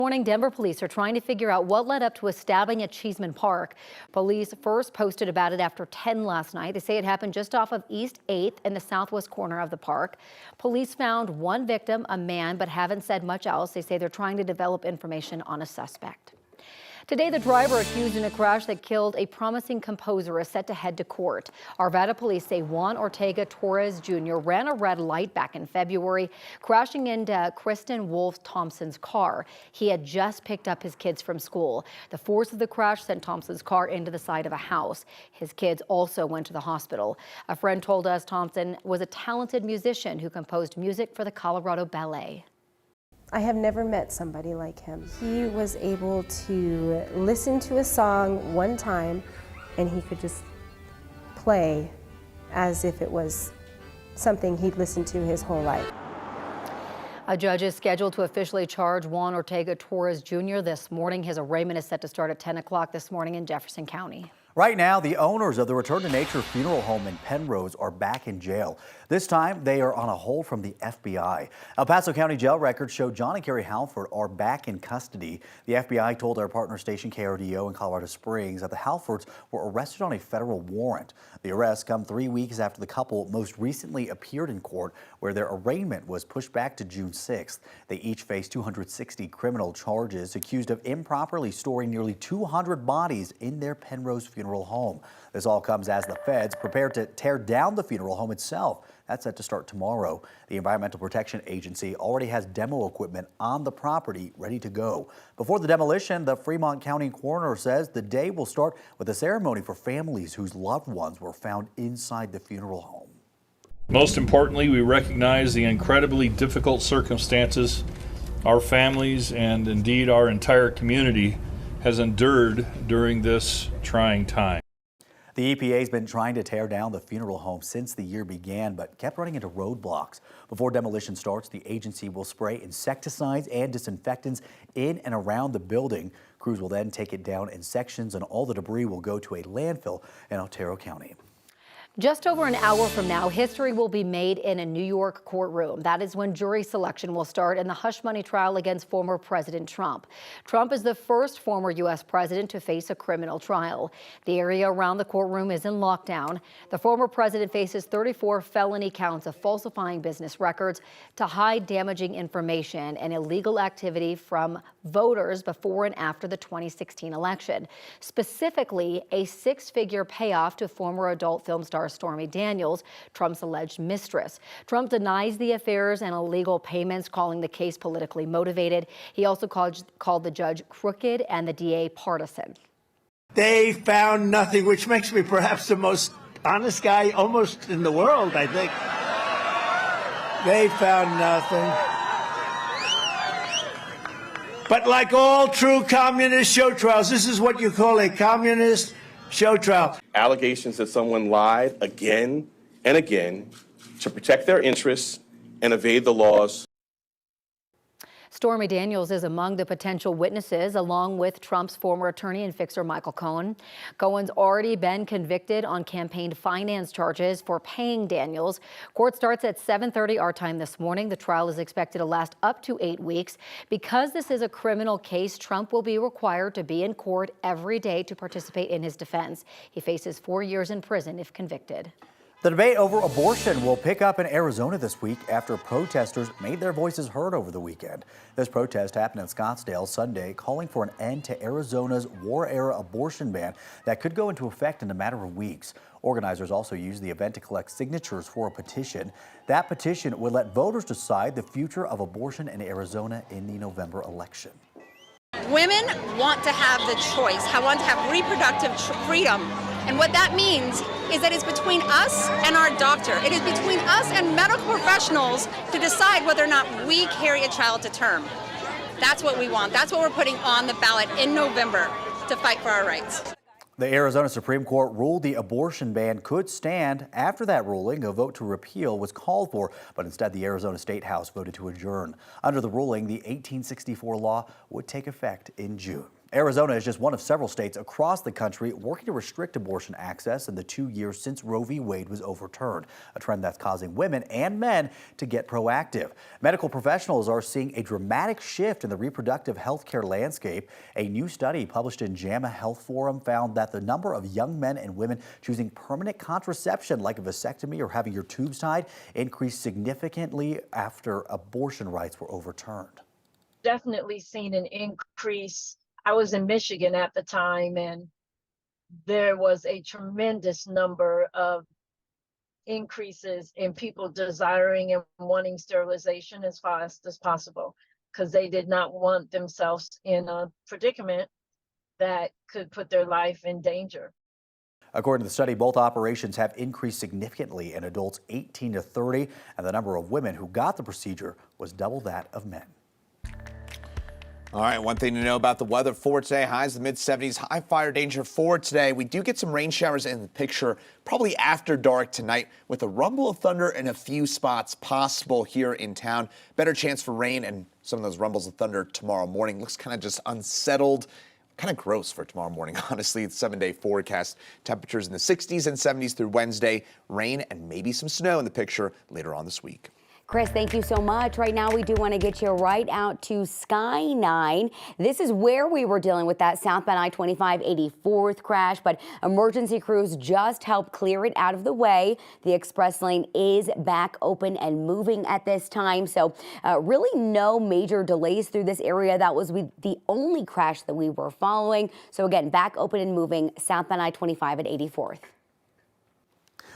Morning, Denver police are trying to figure out what led up to a stabbing at Cheesman Park. Police first posted about it after 10 last night. They say it happened just off of East 8th in the southwest corner of the park. Police found one victim, a man, but haven't said much else. They say they're trying to develop information on a suspect. Today, the driver accused in a crash that killed a promising composer is set to head to court. Arvada police say Juan Ortega Torres Jr. ran a red light back in February, crashing into Kristen Wolf Thompson's car. He had just picked up his kids from school. The force of the crash sent Thompson's car into the side of a house. His kids also went to the hospital. A friend told us Thompson was a talented musician who composed music for the Colorado Ballet. I have never met somebody like him. He was able to listen to a song one time and he could just play as if it was something he'd listened to his whole life. A judge is scheduled to officially charge Juan Ortega Torres Jr. this morning. His arraignment is set to start at 10 o'clock this morning in Jefferson County. Right now, the owners of the Return to Nature funeral home in Penrose are back in jail. This time, they are on a hold from the FBI. El Paso County jail records show John and Carrie Halford are back in custody. The FBI told our partner station KRDO in Colorado Springs that the Halfords were arrested on a federal warrant. The arrests come 3 weeks after the couple most recently appeared in court, where their arraignment was pushed back to June 6th. They each face 260 criminal charges, accused of improperly storing nearly 200 bodies in their Penrose funeral home. This all comes as the feds prepare to tear down the funeral home itself. That's set to start tomorrow. The Environmental Protection Agency already has demo equipment on the property ready to go. Before the demolition, the Fremont County coroner says the day will start with a ceremony for families whose loved ones were found inside the funeral home. Most importantly, we recognize the incredibly difficult circumstances our families and indeed our entire community has endured during this trying time. The EPA has been trying to tear down the funeral home since the year began, but kept running into roadblocks. Before demolition starts, the agency will spray insecticides and disinfectants in and around the building. Crews will then take it down in sections, and all the debris will go to a landfill in Otero County. Just over an hour from now, history will be made in a New York courtroom. That is when jury selection will start in the hush money trial against former President Trump. Trump is the first former U.S. president to face a criminal trial. The area around the courtroom is in lockdown. The former president faces 34 felony counts of falsifying business records to hide damaging information and illegal activity from voters before and after the 2016 election. Specifically, a six-figure payoff to former adult film star Stormy Daniels, Trump's alleged mistress. Trump denies the affairs and illegal payments, calling the case politically motivated. He also called the judge crooked and the DA partisan. They found nothing, which makes me perhaps the most honest guy almost in the world, I think. They found nothing. But like all true communist show trials, this is what you call a communist show trial. Allegations that someone lied again and again to protect their interests and evade the laws. Stormy Daniels is among the potential witnesses, along with Trump's former attorney and fixer Michael Cohen. Cohen's already been convicted on campaign finance charges for paying Daniels. Court starts at 7:30 our time this morning. The trial is expected to last up to 8 weeks. Because this is a criminal case, Trump will be required to be in court every day to participate in his defense. He faces 4 years in prison if convicted. The debate over abortion will pick up in Arizona this week after protesters made their voices heard over the weekend. This protest happened in Scottsdale Sunday, calling for an end to Arizona's war-era abortion ban that could go into effect in a matter of weeks. Organizers also used the event to collect signatures for a petition. That petition would let voters decide the future of abortion in Arizona in the November election. Women want to have the choice, want to have reproductive freedom. And what that means is that it's between us and our doctor. It is between us and medical professionals to decide whether or not we carry a child to term. That's what we want. That's what we're putting on the ballot in November to fight for our rights. The Arizona Supreme Court ruled the abortion ban could stand. After that ruling, a vote to repeal was called for, but instead the Arizona State House voted to adjourn. Under the ruling, the 1864 law would take effect in June. Arizona is just one of several states across the country working to restrict abortion access in the 2 years since Roe v. Wade was overturned, a trend that's causing women and men to get proactive. Medical professionals are seeing a dramatic shift in the reproductive health care landscape. A new study published in JAMA Health Forum found that the number of young men and women choosing permanent contraception like a vasectomy or having your tubes tied increased significantly after abortion rights were overturned. Definitely seen an increase. I was in Michigan at the time, and there was a tremendous number of increases in people desiring and wanting sterilization as fast as possible because they did not want themselves in a predicament that could put their life in danger. According to the study, both operations have increased significantly in adults 18 to 30, and the number of women who got the procedure was double that of men. All right, one thing to know about the weather for today, highs in the mid-70s, high fire danger for today. We do get some rain showers in the picture probably after dark tonight with a rumble of thunder in a few spots possible here in town. Better chance for rain and some of those rumbles of thunder tomorrow morning. Looks kind of just unsettled, kind of gross for tomorrow morning, honestly. It's 7-day forecast. Temperatures in the 60s and 70s through Wednesday. Rain and maybe some snow in the picture later on this week. Chris, thank you so much. Right now, we do want to get you right out to Sky 9. This is where we were dealing with that southbound I-25 84th crash, but emergency crews just helped clear it out of the way. The express lane is back open and moving at this time, so really no major delays through this area. That was the only crash that we were following. So again, back open and moving southbound I-25 at 84th.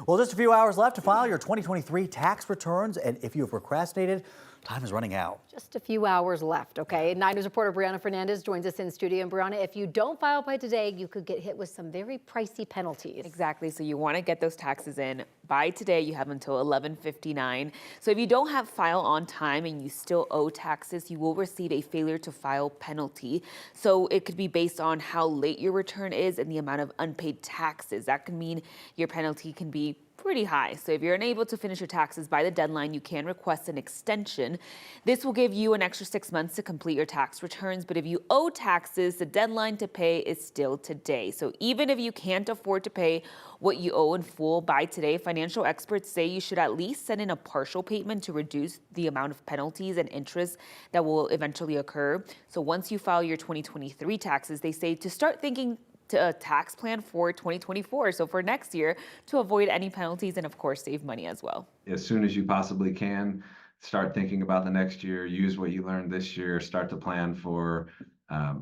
Well, just a few hours left to file your 2023 tax returns, and if you have procrastinated, time is running out. Just a few hours left, okay? 9 News reporter Brianna Fernandez joins us in studio. And Brianna, if you don't file by today, you could get hit with some very pricey penalties. Exactly, so you want to get those taxes in by today. You have until 11:59. So if you don't have file on time and you still owe taxes, you will receive a failure to file penalty. So it could be based on how late your return is and the amount of unpaid taxes. That can mean your penalty can be pretty high. So if you're unable to finish your taxes by the deadline, you can request an extension. This will give you an extra 6 months to complete your tax returns. But if you owe taxes, the deadline to pay is still today. So even if you can't afford to pay what you owe in full by today, financial experts say you should at least send in a partial payment to reduce the amount of penalties and interest that will eventually occur. So once you file your 2023 taxes, they say to start thinking to a tax plan for 2024, so for next year, to avoid any penalties and of course save money as well. As soon as you possibly can, start thinking about the next year, use what you learned this year, start to plan for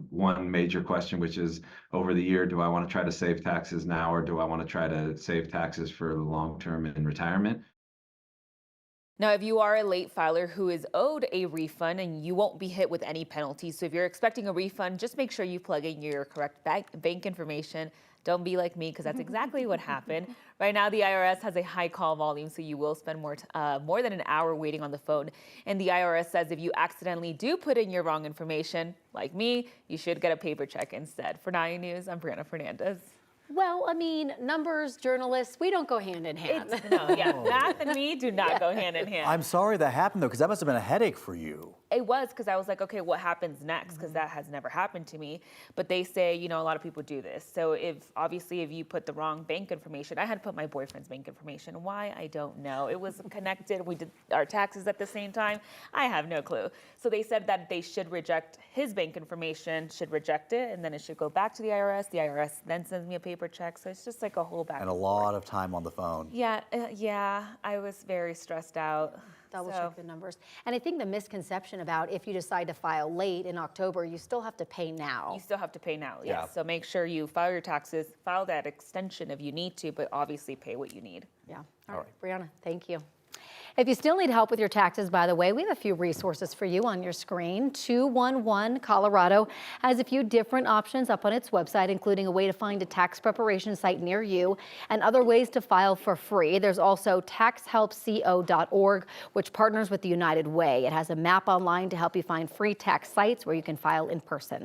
one major question, which is over the year, do I want to try to save taxes now or do I want to try to save taxes for the long term in retirement? Now, if you are a late filer who is owed a refund, and you won't be hit with any penalties. So if you're expecting a refund, just make sure you plug in your correct bank information. Don't be like me, because that's exactly what happened. Right now, the IRS has a high call volume, so you will spend more than an hour waiting on the phone. And the IRS says if you accidentally do put in your wrong information, like me, you should get a paper check instead. For 9 News, I'm Brianna Fernandez. Well, I mean, numbers, journalists, we don't go hand in hand. Math and me do not go hand in hand. I'm sorry that happened, though, because that must have been a headache for you. It was, because I was like, okay, what happens next? Because that has never happened to me. But they say, you know, a lot of people do this. So obviously if you put the wrong bank information, I had to put my boyfriend's bank information. Why? I don't know. It was connected. We did our taxes at the same time. I have no clue. So they said that they should reject his bank information, should reject it, and then it should go back to the IRS. The IRS then sends me a paper check. So it's just like a whole back and a lot of time on the phone. Yeah, I was very stressed out. Double check the numbers. And I think the misconception about if you decide to file late in October, you still have to pay now. You still have to pay now, yes. Yeah. So make sure you file your taxes, file that extension if you need to, but obviously pay what you need. Yeah. All right, Brianna, thank you. If you still need help with your taxes, by the way, we have a few resources for you on your screen. 211 Colorado has a few different options up on its website, including a way to find a tax preparation site near you and other ways to file for free. There's also taxhelpco.org, which partners with the United Way. It has a map online to help you find free tax sites where you can file in person.